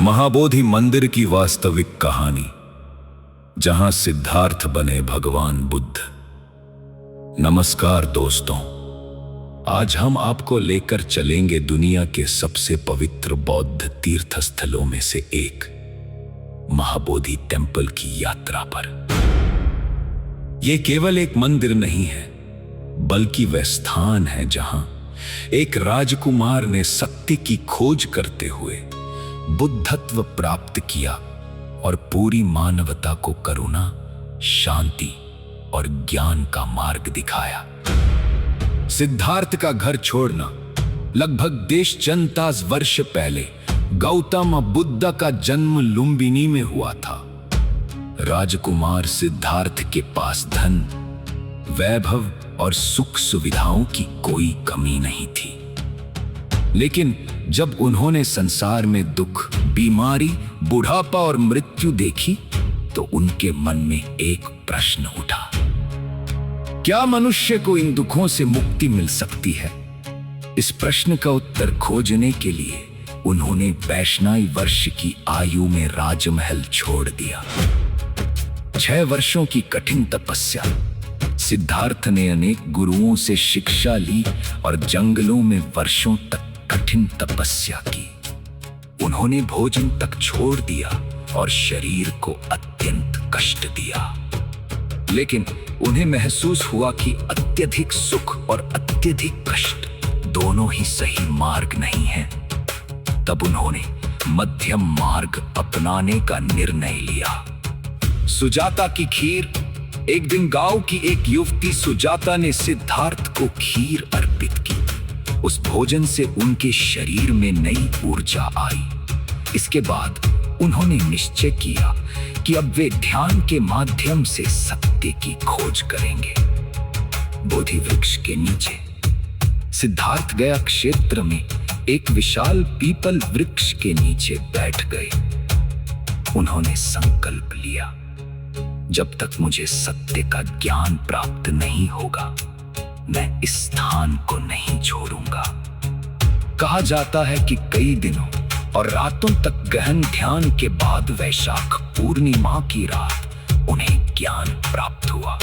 महाबोधि मंदिर की वास्तविक कहानी, जहां सिद्धार्थ बने भगवान बुद्ध। नमस्कार दोस्तों, आज हम आपको लेकर चलेंगे दुनिया के सबसे पवित्र बौद्ध तीर्थ स्थलों में से एक महाबोधि टेम्पल की यात्रा पर। यह केवल एक मंदिर नहीं है, बल्कि वह स्थान है जहां एक राजकुमार ने सत्य की खोज करते हुए बुद्धत्व प्राप्त किया और पूरी मानवता को करुणा, शांति और ज्ञान का मार्ग दिखाया। सिद्धार्थ का घर छोड़ना लगभग देशचंदास वर्ष पहले गौतम बुद्ध का जन्म लुम्बिनी में हुआ था। राजकुमार सिद्धार्थ के पास धन, वैभव और सुख सुविधाओं की कोई कमी नहीं थी, लेकिन जब उन्होंने संसार में दुख, बीमारी, बुढ़ापा और मृत्यु देखी तो उनके मन में एक प्रश्न उठा, क्या मनुष्य को इन दुखों से मुक्ति मिल सकती है? इस प्रश्न का उत्तर खोजने के लिए उन्होंने 92 वर्ष की आयु में राजमहल छोड़ दिया। 6 वर्षों की कठिन तपस्या। सिद्धार्थ ने अनेक गुरुओं से शिक्षा ली और जंगलों में वर्षों तक कठिन तपस्या की। उन्होंने भोजन तक छोड़ दिया और शरीर को अत्यंत कष्ट दिया, लेकिन उन्हें महसूस हुआ कि अत्यधिक सुख और अत्यधिक कष्ट दोनों ही सही मार्ग नहीं है। तब उन्होंने मध्यम मार्ग अपनाने का निर्णय लिया। सुजाता की खीर। एक दिन गांव की एक युवती सुजाता ने सिद्धार्थ को खीर अर्पित की। उस भोजन से उनके शरीर में नई ऊर्जा आई। इसके बाद उन्होंने निश्चय किया कि अब वे ध्यान के माध्यम से सत्य की खोज करेंगे। बोधि वृक्ष के नीचे सिद्धार्थ गया क्षेत्र में एक विशाल पीपल वृक्ष के नीचे बैठ गए। उन्होंने संकल्प लिया, जब तक मुझे सत्य का ज्ञान प्राप्त नहीं होगा, मैं इस स्थान को नहीं छोड़ूंगा। कहा जाता है कि कई दिनों और रातों तक गहन ध्यान के बाद वैशाख पूर्णिमा की रात उन्हें ज्ञान प्राप्त हुआ।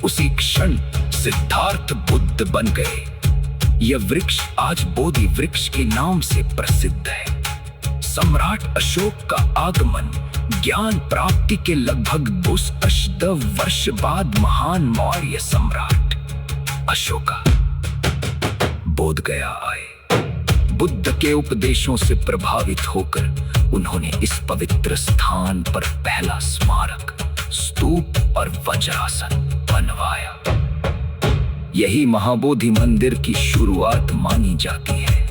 उसी क्षण सिद्धार्थ बुद्ध बन गए। यह वृक्ष आज बोधि वृक्ष के नाम से प्रसिद्ध है। सम्राट अशोक का आगमन ज्ञान प्राप्ति के लगभग 200 वर्ष बाद महान मौर्य सम्राट अशोका बोध गया आए। बुद्ध के उपदेशों से प्रभावित होकर उन्होंने इस पवित्र स्थान पर पहला स्मारक, स्तूप और वज्रासन बनवाया। यही महाबोधि मंदिर की शुरुआत मानी जाती है।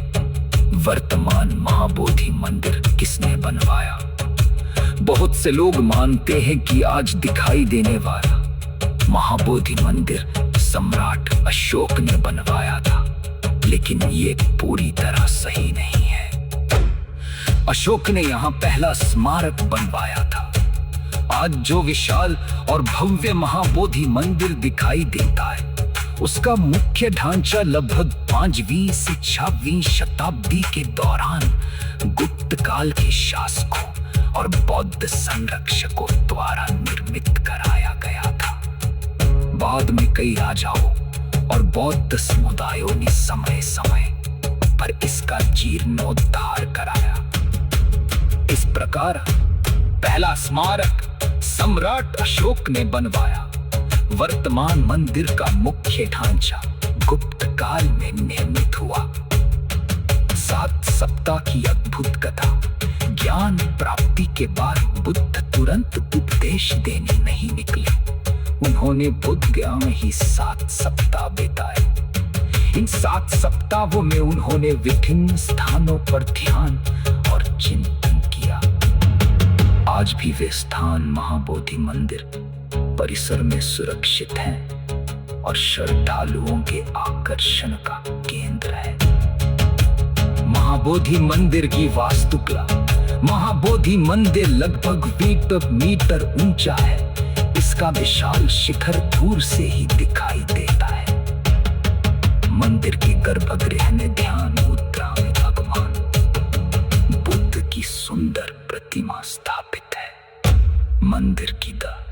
वर्तमान महाबोधि मंदिर किसने बनवाया? बहुत से लोग मानते हैं कि आज दिखाई देने वाला महाबोधि मंदिर सम्राट अशोक ने बनवाया था, लेकिन ये पूरी तरह सही नहीं है। अशोक ने यहाँ पहला स्मारक बनवाया था। आज जो विशाल और भव्य महाबोधि मंदिर दिखाई देता है, उसका मुख्य ढांचा लगभग 5वीं से 6वीं शताब्दी के दौरान गुप्त काल के शासकों और बौद्ध संरक्षकों द्वारा निर्मित कराया गया था। बाद में कई राजाओं और बौद्ध समुदायों ने समय समय पर इसका जीर्णोद्धार कराया। इस प्रकार पहला स्मारक सम्राट अशोक ने बनवाया। वर्तमान मंदिर का मुख्य ढांचा गुप्त काल में निर्मित हुआ। 7 सप्ताह की अद्भुत कथा। ज्ञान प्राप्ति के बाद बुद्ध तुरंत उपदेश देने नहीं निकले। उन्होंने बुद्ध गया में ही 7 सप्ताह बिताए। इन 7 सप्ताहों में उन्होंने विभिन्न स्थानों पर ध्यान और चिंतन किया। आज भी वे स्थान महाबोधि मंदिर परिसर में सुरक्षित हैं और श्रद्धालुओं के आकर्षण का केंद्र है। महाबोधि मंदिर की वास्तुकला। महाबोधि मंदिर लगभग 20 मीटर ऊंचा है। इसका विशाल शिखर दूर से ही दिखाई देता है। मंदिर के गर्भगृह में ध्यान मुद्रा में भगवान बुद्ध की सुंदर प्रतिमा स्थापित है। मंदिर की द